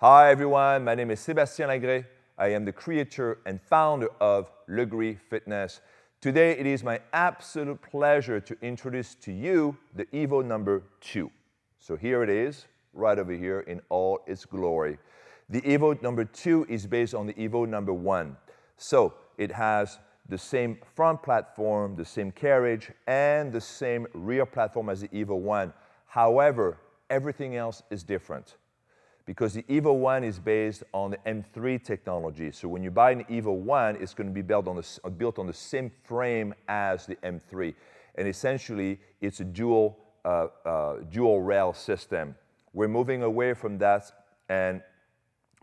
Hi everyone, my name is Sébastien Lagree. I am the creator and founder of Lagree Fitness. Today it is my absolute pleasure to introduce to you the Evo II. So here it is, right over here in all its glory. The Evo II is based on the Evo I. So it has the same front platform, the same carriage, and the same rear platform as the Evo I. However, everything else is different, because the Evo I is based on the M3 technology. So when you buy an Evo I, it's going to be built on the same frame as the M3. And essentially, it's a dual rail system. We're moving away from that, and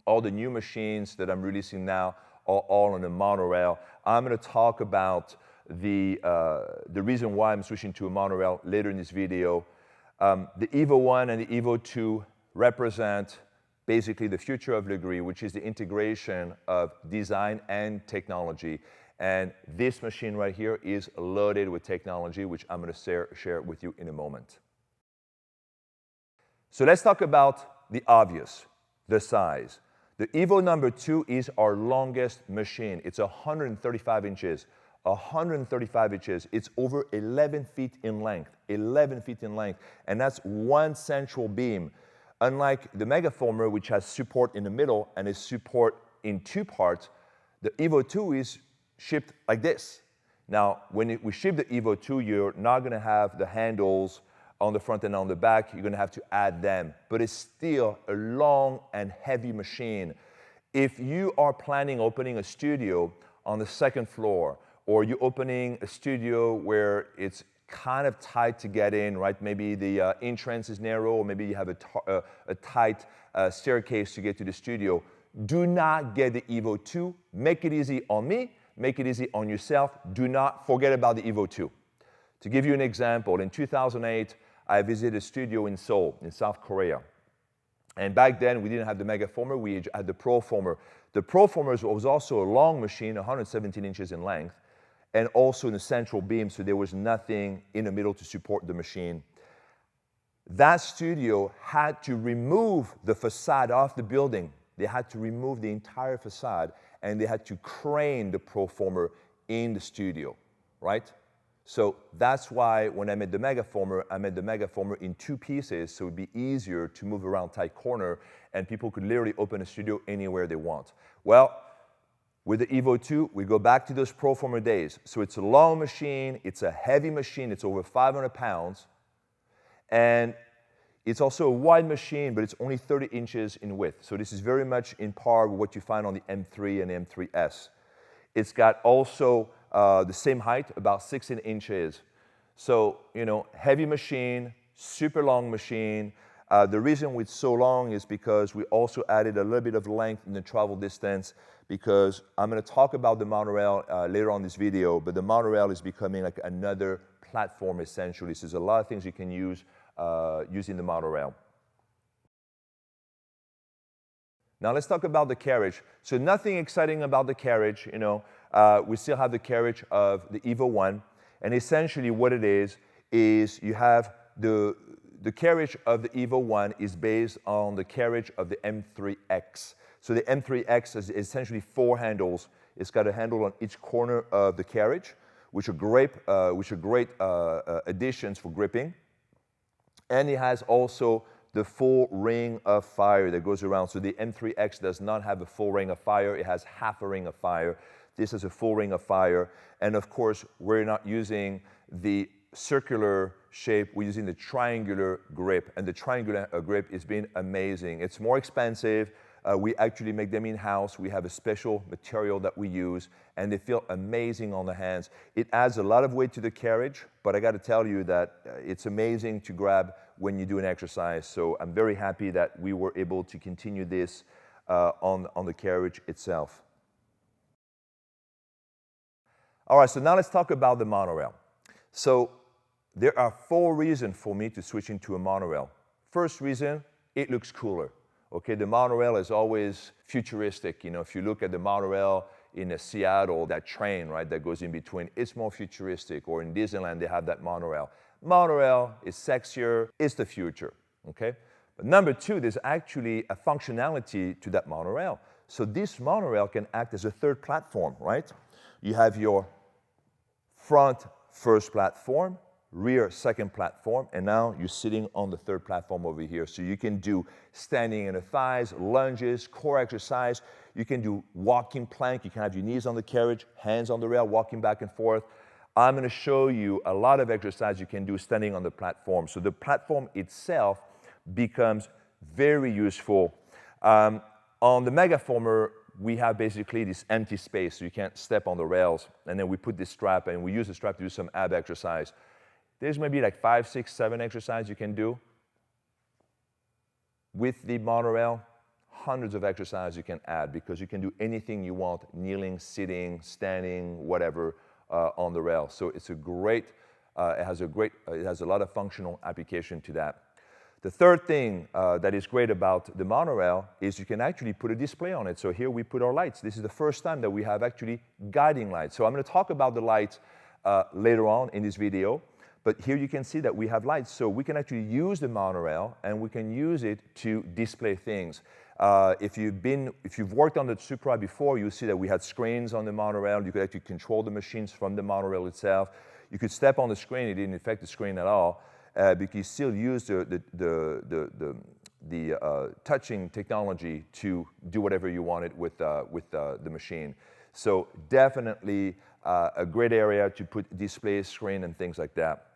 all the new machines that I'm releasing now are all on the monorail. I'm going to talk about the reason why I'm switching to a monorail later in this video. The Evo I and the Evo II represent basically the future of Legree, which is the integration of design and technology. And this machine right here is loaded with technology, which I'm going to share with you in a moment. So let's talk about the obvious, the size. The Evo II is our longest machine. It's 135 inches. 135 inches. It's over 11 feet in length. 11 feet in length. And that's one central beam. Unlike the Megaformer, which has support in the middle and is support in two parts, the Evo II is shipped like this. Now, when we ship the Evo II, you're not going to have the handles on the front and on the back. You're going to have to add them. But it's still a long and heavy machine. If you are planning opening a studio on the second floor, or you're opening a studio where it's kind of tight to get in, right? Maybe the entrance is narrow, or maybe you have a tight staircase to get to the studio. Do not get the Evo II. Make it easy on me. Make it easy on yourself. Do not forget about the Evo II. To give you an example, in 2008, I visited a studio in Seoul, in South Korea. And back then, we didn't have the Megaformer, we had the Proformer. The Proformer was also a long machine, 117 inches in length, and also in the central beam, so there was nothing in the middle to support the machine. That studio had to remove the facade off the building. They had to remove the entire facade, and they had to crane the Proformer in the studio, right? So that's why when I made the Megaformer in two pieces, so it would be easier to move around tight corner, and people could literally open a studio anywhere they want. Well, with the Evo II, we go back to those Proformer days. So it's a long machine, it's a heavy machine, it's over 500 pounds, and it's also a wide machine, but it's only 30 inches in width. So this is very much in par with what you find on the M3 and M3S. It's got also the same height, about 16 inches. So, heavy machine, super long machine. The reason it's so long is because we also added a little bit of length in the travel distance, because I'm going to talk about the monorail later on this video, but the monorail is becoming like another platform essentially. So there's a lot of things you can use using the monorail. Now let's talk about the carriage. So nothing exciting about the carriage, we still have the carriage of the Evo I, and essentially what it is you have the carriage of the Evo I is based on the carriage of the M3X. So the M3X is essentially four handles. It's got a handle on each corner of the carriage, which are great additions for gripping. And it has also the full ring of fire that goes around. So the M3X does not have a full ring of fire. It has half a ring of fire. This is a full ring of fire. And of course, we're not using the circular shape, we're using the triangular grip. And the triangular grip has been amazing. It's more expensive. We actually make them in-house. We have a special material that we use, and they feel amazing on the hands. It adds a lot of weight to the carriage, but I got to tell you that it's amazing to grab when you do an exercise. So I'm very happy that we were able to continue this on the carriage itself. All right, so now let's talk about the monorail. So there are four reasons for me to switch into a monorail. First reason, it looks cooler. Okay, the monorail is always futuristic. If you look at the monorail in Seattle, that train, right, that goes in between, it's more futuristic. Or in Disneyland, they have that monorail. Monorail is sexier, it's the future, okay? But number two, there's actually a functionality to that monorail. So this monorail can act as a third platform, right? You have your front first platform, rear second platform, and now you're sitting on the third platform over here. So you can do standing in the thighs, lunges, core exercise. You can do walking plank. You can have your knees on the carriage, hands on the rail, walking back and forth. I'm going to show you a lot of exercise you can do standing on the platform. So the platform itself becomes very useful. On the Megaformer, we have basically this empty space, so you can't step on the rails. And then we put this strap, and we use the strap to do some ab exercise. There's maybe like 5, 6, 7 exercises you can do. With the monorail, hundreds of exercises you can add because you can do anything you want, kneeling, sitting, standing, whatever, on the rail. So it's a great, it has a lot of functional application to that. The third thing that is great about the monorail is you can actually put a display on it. So here we put our lights. This is the first time that we have actually guiding lights. So I'm going to talk about the lights later on in this video. But here you can see that we have lights. So we can actually use the monorail and we can use it to display things. If you've worked on the Supra before, you'll see that we had screens on the monorail. You could actually control the machines from the monorail itself. You could step on the screen. It didn't affect the screen at all. Because you still use the touching technology to do whatever you wanted with the machine. So definitely a great area to put display, screen, and things like that.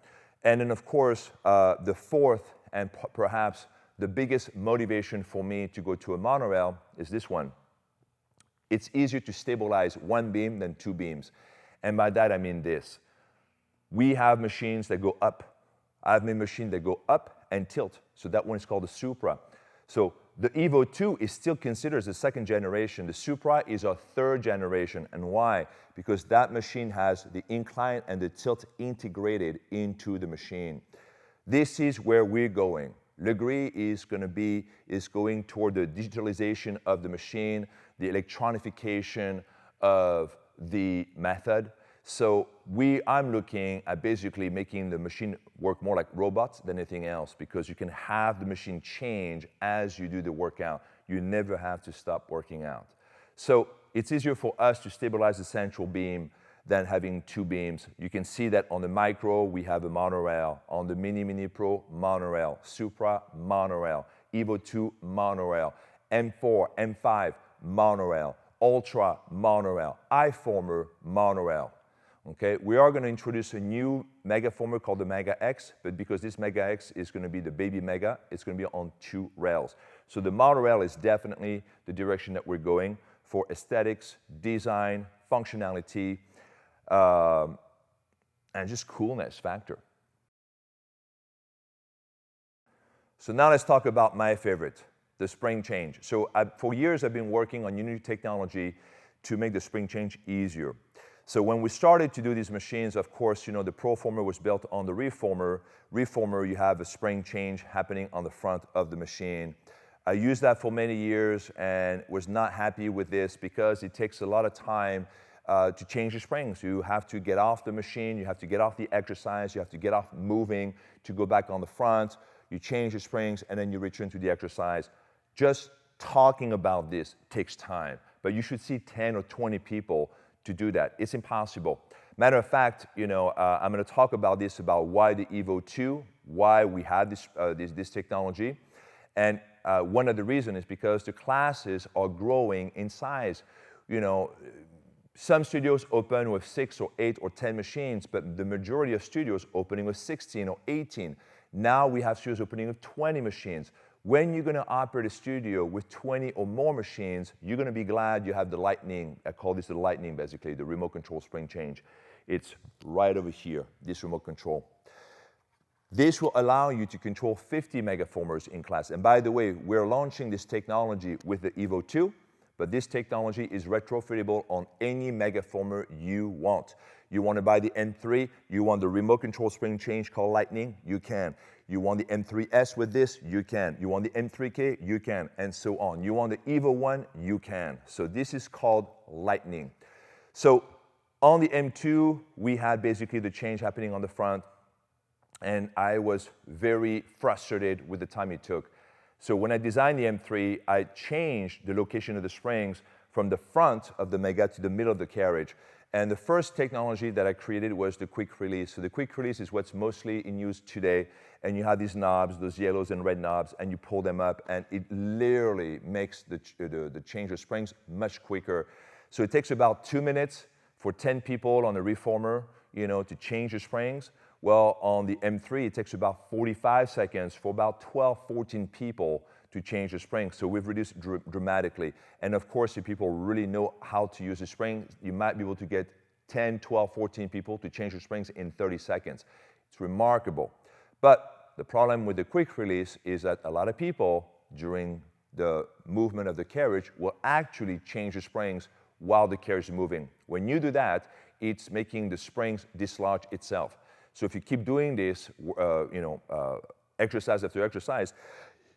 And then, of course, the fourth and perhaps the biggest motivation for me to go to a monorail is this one. It's easier to stabilize one beam than two beams. And by that, I mean this. We have machines that go up. I have made machines that go up and tilt. So that one is called the Supra. So the Evo II is still considered as the second generation. The Supra is our third generation. And why? Because that machine has the incline and the tilt integrated into the machine. This is where we're going. Legree is going toward the digitalization of the machine, the electronification of the method. So I'm looking at basically making the machine work more like robots than anything else because you can have the machine change as you do the workout. You never have to stop working out. So it's easier for us to stabilize the central beam than having two beams. You can see that on the Micro, we have a monorail. On the Mini Pro, monorail. Supra, monorail. Evo II, monorail. M4, M5, monorail. Ultra, monorail. iFormer, monorail. Okay, we are going to introduce a new Megaformer called the Mega X, but because this Mega X is going to be the baby Mega, it's going to be on 2 rails. So the monorail is definitely the direction that we're going for aesthetics, design, functionality, and just coolness factor. So now let's talk about my favorite, the spring change. So for years I've been working on new technology to make the spring change easier. So when we started to do these machines, of course, you know, the Proformer was built on the Reformer. Reformer, you have a spring change happening on the front of the machine. I used that for many years and was not happy with this because it takes a lot of time to change the springs. You have to get off the machine, you have to get off the exercise, you have to get off moving to go back on the front. You change the springs and then you return to the exercise. Just talking about this takes time, but you should see 10 or 20 people to do that. It's impossible. Matter of fact, you know, I'm going to talk about this, about why the Evo II, why we had this technology. And one of the reasons is because the classes are growing in size. You know, some studios open with 6 or 8 or 10 machines, but the majority of studios opening with 16 or 18. Now we have studios opening with 20 machines. When you're going to operate a studio with 20 or more machines, you're going to be glad you have the Lightning. I call this the Lightning, basically, the remote control spring change. It's right over here, this remote control. This will allow you to control 50 Megaformers in class. And by the way, we're launching this technology with the Evo II, but this technology is retrofittable on any Megaformer you want. You want to buy the M3, you want the remote control spring change called Lightning, you can. You want the M3S with this, you can. You want the M3K, you can, and so on. You want the Evo I, you can. So this is called Lightning. So on the M2, we had basically the change happening on the front, and I was very frustrated with the time it took. So when I designed the M3, I changed the location of the springs from the front of the Mega to the middle of the carriage. And the first technology that I created was the quick release. So the quick release is what's mostly in use today. And you have these knobs, those yellows and red knobs, and you pull them up, and it literally makes the change of springs much quicker. So it takes about 2 minutes for 10 people on a reformer, to change the springs. Well, on the M3, it takes about 45 seconds for about 12, 14 people to change the spring. So we've reduced dramatically. And of course, if people really know how to use the spring, you might be able to get 10, 12, 14 people to change the springs in 30 seconds. It's remarkable. But the problem with the quick release is that a lot of people, during the movement of the carriage, will actually change the springs while the carriage is moving. When you do that, it's making the springs dislodge itself. So if you keep doing this, exercise after exercise,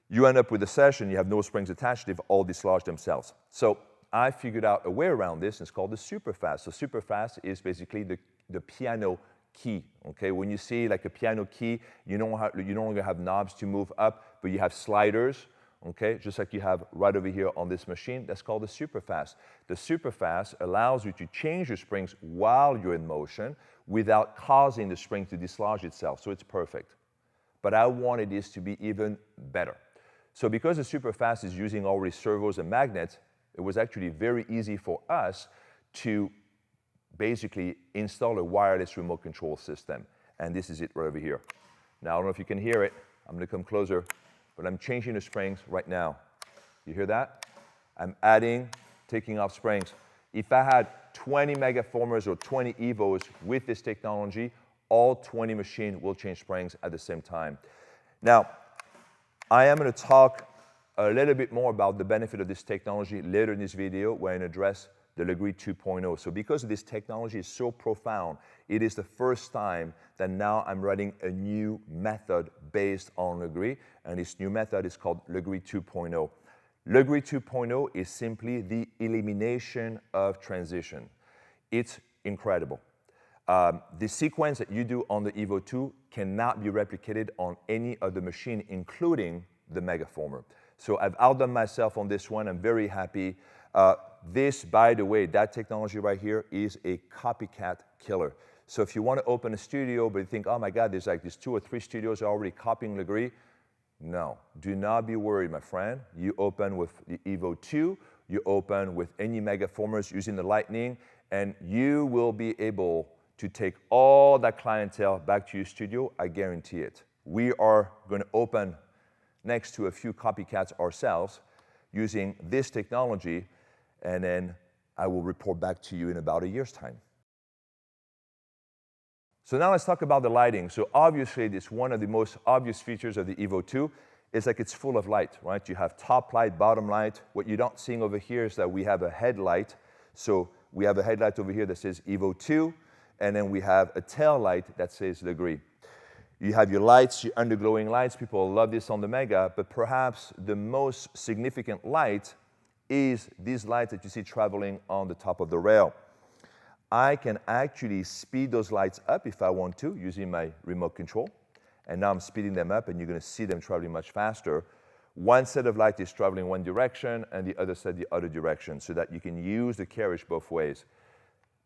you end up with a session, you have no springs attached, they've all dislodged themselves. So I figured out a way around this, and it's called the super fast. So super fast is basically the piano key, okay? When you see like a piano key, you no longer have knobs to move up, but you have sliders, okay? Just like you have right over here on this machine, that's called the super fast. The super fast allows you to change your springs while you're in motion without causing the spring to dislodge itself, so it's perfect. But I wanted this to be even better. So because the super fast is using already servos and magnets, it was actually very easy for us to basically install a wireless remote control system. And this is it right over here. Now, I don't know if you can hear it. I'm going to come closer, but I'm changing the springs right now. You hear that? I'm adding, taking off springs. If I had 20 megaformers or 20 Evos with this technology, all 20 machines will change springs at the same time. Now, I am going to talk a little bit more about the benefit of this technology later in this video when I address the Legree 2.0. So because this technology is so profound, it is the first time that now I'm writing a new method based on Legree, and this new method is called Legree 2.0. Legree 2.0 is simply the elimination of transition. It's incredible. The sequence that you do on the Evo II cannot be replicated on any other machine, including the Megaformer. So I've outdone myself on this one. I'm very happy. This, by the way, that technology right here is a copycat killer. So if you want to open a studio, but you think, oh my God, there's like these 2 or 3 studios already copying Legree, no, do not be worried, my friend. You open with the Evo II, you open with any Megaformers using the Lightning, and you will be able to take all that clientele back to your studio. I guarantee it. We are going to open next to a few copycats ourselves using this technology, and then I will report back to you in about a year's time. So now let's talk about the lighting. So obviously, this one of the most obvious features of the Evo II is like it's full of light, right? You have top light, bottom light. What you're not seeing over here is that we have a headlight. So we have a headlight over here that says Evo II, and then we have a tail light that says Legree. You have your lights, your underglowing lights. People love this on the Mega, but perhaps the most significant light is these lights that you see traveling on the top of the rail. I can actually speed those lights up if I want to using my remote control. And now I'm speeding them up, and you're going to see them traveling much faster. One set of light is traveling one direction, and the other set the other direction, so that you can use the carriage both ways.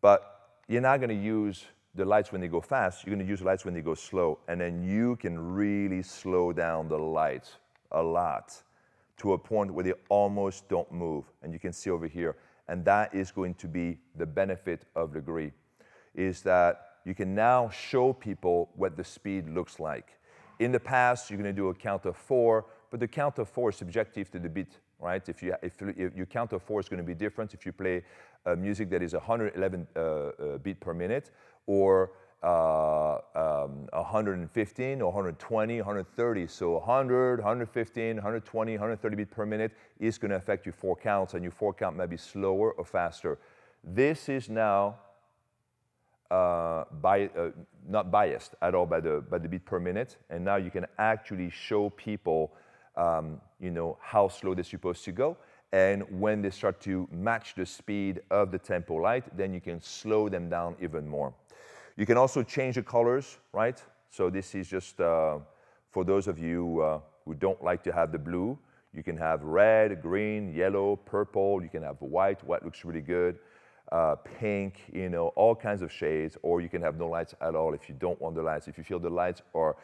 But you're not going to use the lights when they go fast. You're going to use the lights when they go slow, and then you can really slow down the lights a lot to a point where they almost don't move. And you can see over here. And that is going to be the benefit of Legree, is that you can now show people what the speed looks like. In the past, you're going to do a count of 4, but the count of 4 is subjective to the beat, right? If your count of 4 is going to be different if you play music that is 111 beat per minute, or 115 or 120, 130. So 100, 115, 120, 130 beats per minute is going to affect your 4 counts, and your 4 count may be slower or faster. This is now not biased at all by the beat per minute, and now you can actually show people how slow they're supposed to go. And when they start to match the speed of the tempo light, then you can slow them down even more. You can also change the colors, right? So this is just for those of you who don't like to have the blue. You can have red, green, yellow, purple. You can have white. White looks really good. Pink, all kinds of shades. Or you can have no lights at all if you don't want the lights. If you feel the lights are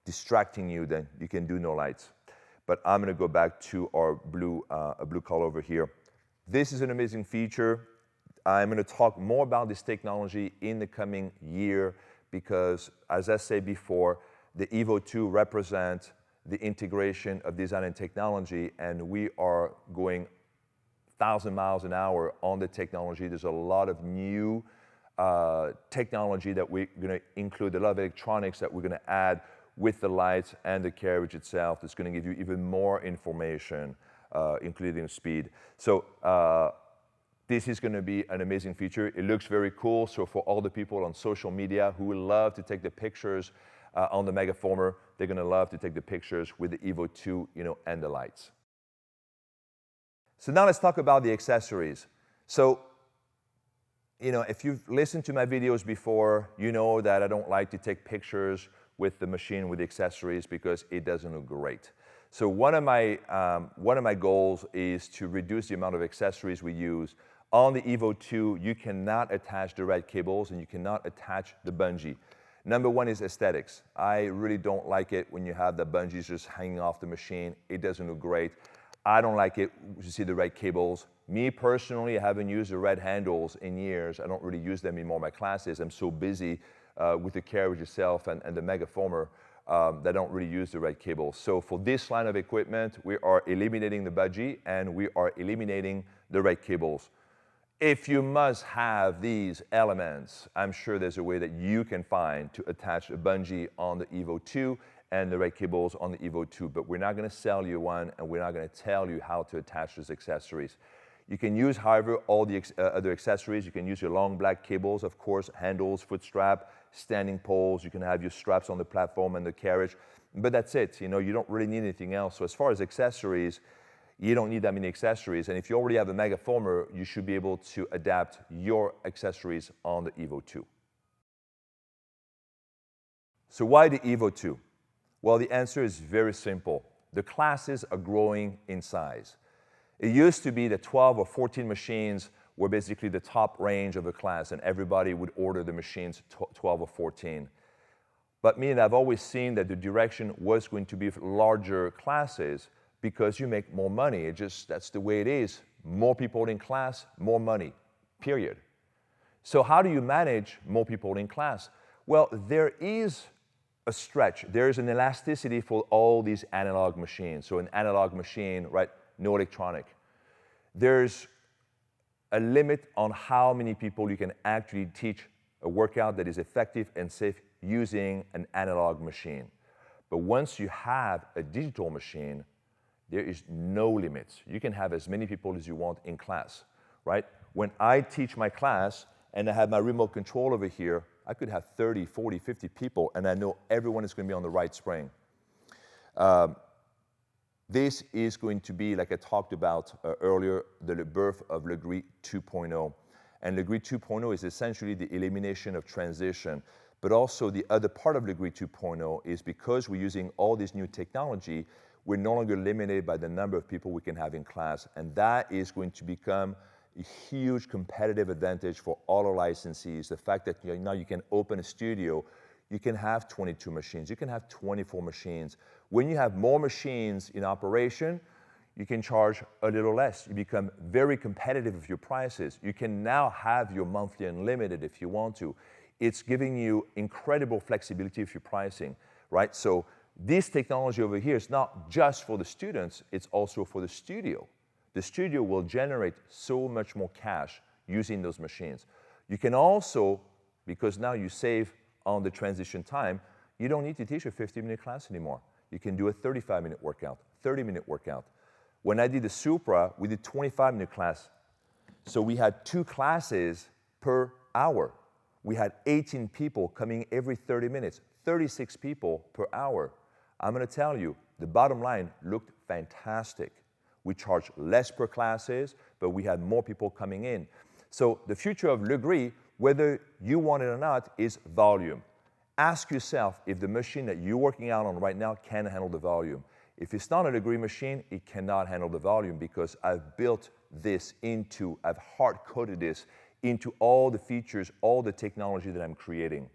distracting you, then you can do no lights. But I'm going to go back to our blue color over here. This is an amazing feature. I'm going to talk more about this technology in the coming year because, as I said before, the Evo II represents the integration of design and technology, and we are going 1,000 miles an hour on the technology. There's a lot of new technology that we're going to include, a lot of electronics that we're going to add with the lights and the carriage itself. That's going to give you even more information, including speed. So this is going to be an amazing feature. It looks very cool. So for all the people on social media who would love to take the pictures on the Megaformer, they're going to love to take the pictures with the Evo II, and the lights. So now let's talk about the accessories. So, if you've listened to my videos before, you know that I don't like to take pictures with the machine with the accessories because it doesn't look great. So one of my goals is to reduce the amount of accessories we use. On the Evo II, you cannot attach the red cables and you cannot attach the bungee. Number one is aesthetics. I really don't like it when you have the bungees just hanging off the machine. It doesn't look great. I don't like it to see the red cables. Me personally, I haven't used the red handles in years. I don't really use them in more of my classes. I'm so busy with the carriage itself and the Megaformer that I don't really use the red cables. So for this line of equipment, we are eliminating the bungee and we are eliminating the red cables. If you must have these elements, I'm sure there's a way that you can find to attach a bungee on the Evo II and the red cables on the Evo II, but we're not going to sell you one and we're not going to tell you how to attach those accessories. You can use, however, all the other accessories. You can use your long black cables, of course, handles, foot strap, standing poles. You can have your straps on the platform and the carriage, but that's it. You don't really need anything else. So as far as accessories, you don't need that many accessories. And if you already have a Megaformer, you should be able to adapt your accessories on the Evo II. So why the Evo II? Well, the answer is very simple. The classes are growing in size. It used to be that 12 or 14 machines were basically the top range of a class, and everybody would order the machines 12 or 14. But I've always seen that the direction was going to be larger classes because you make more money. That's the way it is. More people in class, more money, period. So how do you manage more people in class? Well, there is a stretch. There is an elasticity for all these analog machines. So an analog machine, right, no electronic. There's a limit on how many people you can actually teach a workout that is effective and safe using an analog machine. But once you have a digital machine, there is no limits. You can have as many people as you want in class, right? When I teach my class and I have my remote control over here, I could have 30, 40, 50 people, and I know everyone is going to be on the right spring. This is going to be, like I talked about earlier, the birth of Lagree 2.0. And Lagree 2.0 is essentially the elimination of transition. But also the other part of Lagree 2.0 is because we're using all this new technology, we're no longer limited by the number of people we can have in class. And that is going to become a huge competitive advantage for all our licensees. The fact that now you can open a studio, you can have 22 machines, you can have 24 machines. When you have more machines in operation, you can charge a little less. You become very competitive with your prices. You can now have your monthly unlimited if you want to. It's giving you incredible flexibility with your pricing, right? So this technology over here is not just for the students, it's also for the studio. The studio will generate so much more cash using those machines. You can also, because now you save on the transition time, you don't need to teach a 50-minute class anymore. You can do a 35-minute workout, 30-minute workout. When I did the Supra, we did 25-minute class. So we had 2 classes per hour. We had 18 people coming every 30 minutes, 36 people per hour. I'm going to tell you, the bottom line looked fantastic. We charged less per classes, but we had more people coming in. So the future of Legree, whether you want it or not, is volume. Ask yourself if the machine that you're working out on right now can handle the volume. If it's not a Legree machine, it cannot handle the volume because I've built this into, I've hard-coded this into all the features, all the technology that I'm creating.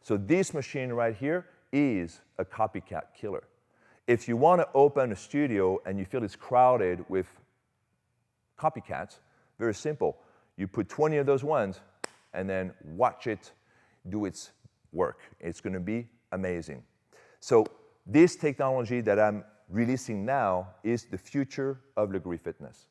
So this machine right here is a copycat killer. If you want to open a studio and you feel it's crowded with copycats, very simple. You put 20 of those ones and then watch it do its work. It's going to be amazing. So this technology that I'm releasing now is the future of Lagree Fitness.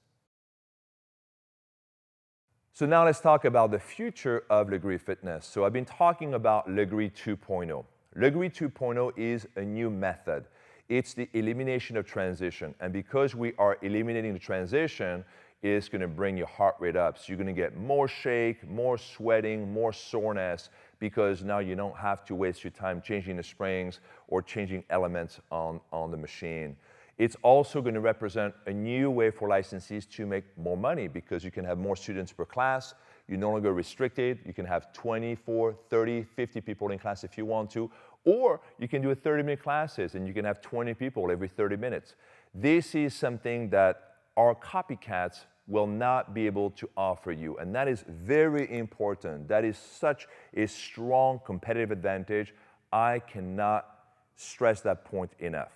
So now let's talk about the future of Lagree Fitness. So I've been talking about Lagree 2.0. Lagree 2.0 is a new method. It's the elimination of transition. And because we are eliminating the transition, it's going to bring your heart rate up. So you're going to get more shake, more sweating, more soreness, because now you don't have to waste your time changing the springs or changing elements on the machine. It's also going to represent a new way for licensees to make more money because you can have more students per class. You're no longer restricted. You can have 24, 30, 50 people in class if you want to. Or you can do a 30-minute classes and you can have 20 people every 30 minutes. This is something that our copycats will not be able to offer you. And that is very important. That is such a strong competitive advantage. I cannot stress that point enough.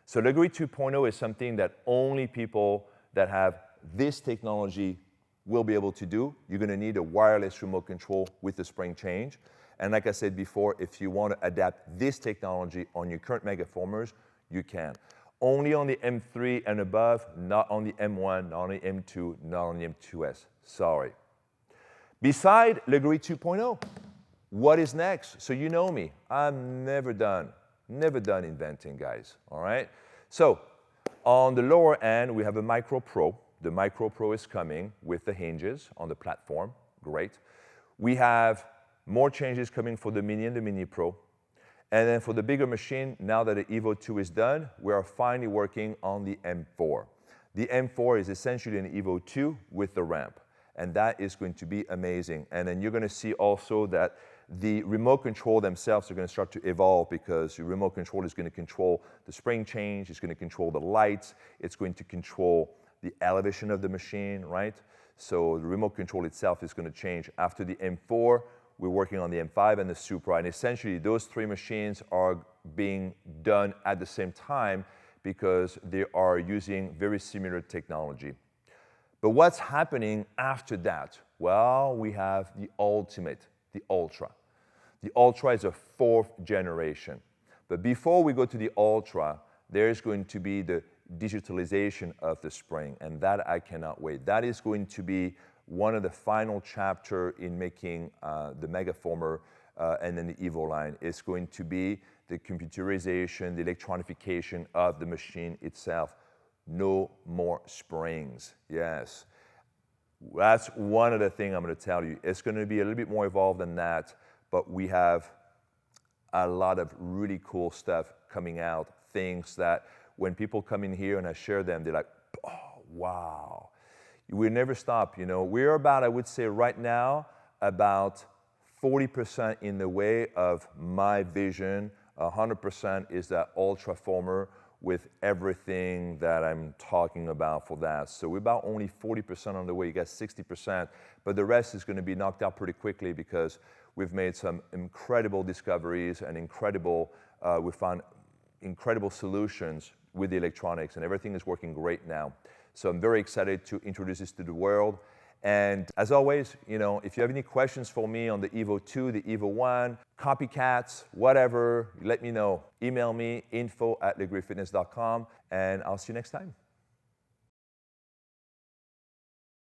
So Lagree 2.0 is something that only people that have this technology will be able to do. You're going to need a wireless remote control with the spring change. And like I said before, if you want to adapt this technology on your current megaformers, you can. Only on the M3 and above, not on the M1, not on the M2, not on the M2S. Sorry. Beside Lagree 2.0, what is next? So you know me. I'm never done inventing, guys. All right? So on the lower end, we have a Micro Pro. The Micro Pro is coming with the hinges on the platform. Great. We have more changes coming for the Mini and the Mini Pro. And then for the bigger machine, now that the Evo II is done, we are finally working on the M4. The M4 is essentially an Evo II with the ramp. And that is going to be amazing. And then you're going to see also that the remote control themselves are going to start to evolve because the remote control is going to control the spring change, it's going to control the lights, it's going to control the elevation of the machine, right? So the remote control itself is going to change. After the M4, we're working on the M5 and the Supra. And essentially, those three machines are being done at the same time because they are using very similar technology. But what's happening after that? Well, we have the Ultimate, the Ultra. The Ultra is a fourth generation. But before we go to the Ultra, there's going to be the digitalization of the spring, and that I cannot wait. That is going to be one of the final chapter in making the Megaformer and then the Evo line. It's going to be the computerization, the electronification of the machine itself. No more springs. Yes. That's one of the things I'm going to tell you. It's going to be a little bit more evolved than that, but we have a lot of really cool stuff coming out, things that when people come in here and I share them, they're like, oh, wow. We never stop, you know. We're about, I would say right now, about 40% in the way of my vision. 100% is that Ultraformer with everything that I'm talking about for that. So we're about only 40% on the way. You got 60%, but the rest is going to be knocked out pretty quickly because we've made some incredible discoveries and we found incredible solutions with the electronics, and everything is working great now. So I'm very excited to introduce this to the world. And as always, you know, if you have any questions for me on the Evo II, the Evo I, copycats, whatever, let me know. Email me, info@lagreefitness.com, and I'll see you next time.